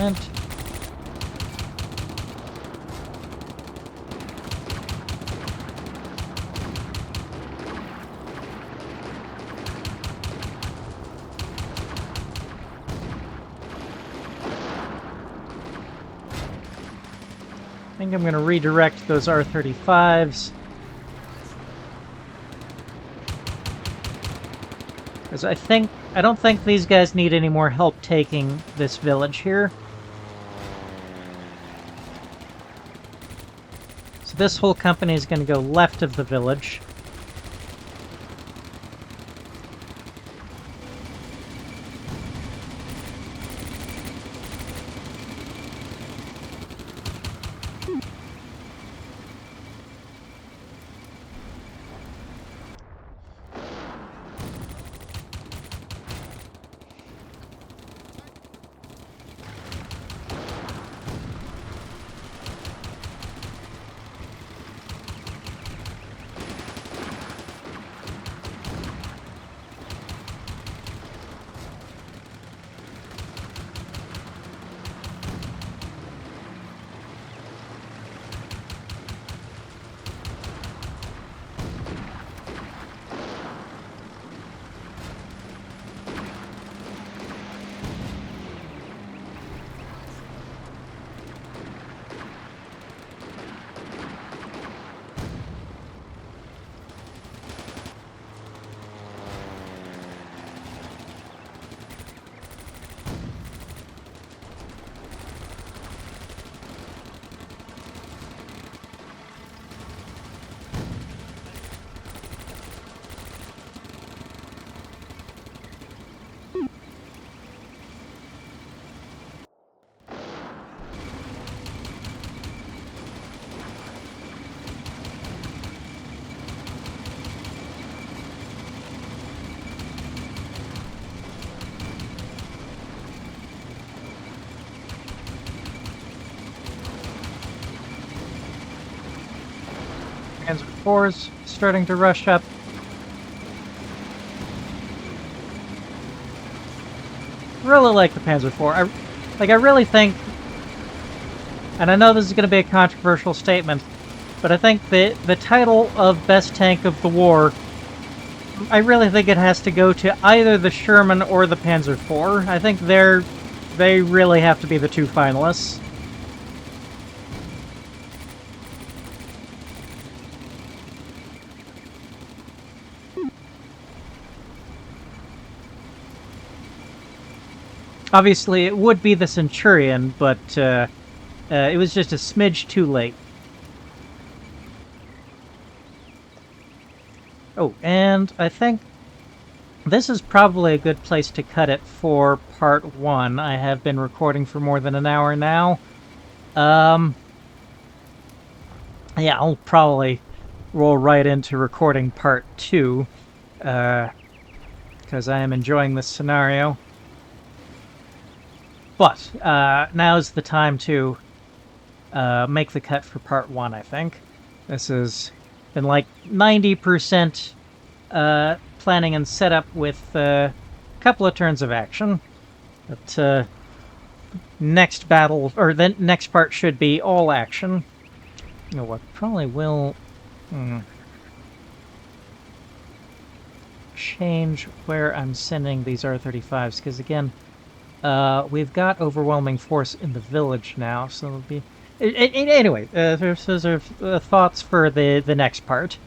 S1: Excellent. I think I'm going to redirect those R-35s. Because I don't think these guys need any more help taking this village here. So this whole company is going to go left of the village. Panzer IV's starting to rush up. Really like the Panzer IV. I really think, and I know this is going to be a controversial statement, but I think the title of best tank of the war, I really think it has to go to either the Sherman or the Panzer IV. I think they really have to be the two finalists. Obviously, it would be the Centurion, but it was just a smidge too late. Oh, and I think this is probably a good place to cut it for part 1. I have been recording for more than an hour now. Yeah, I'll probably roll right into recording part 2, because I am enjoying this scenario. But now's the time to make the cut for part 1, I think. This has been like 90% planning and setup with a couple of turns of action. But next battle, or the next part should be all action. You know what, probably will change where I'm sending these R-35s, because again, we've got overwhelming force in the village now, so it'll be... Anyway, those are thoughts for the next part.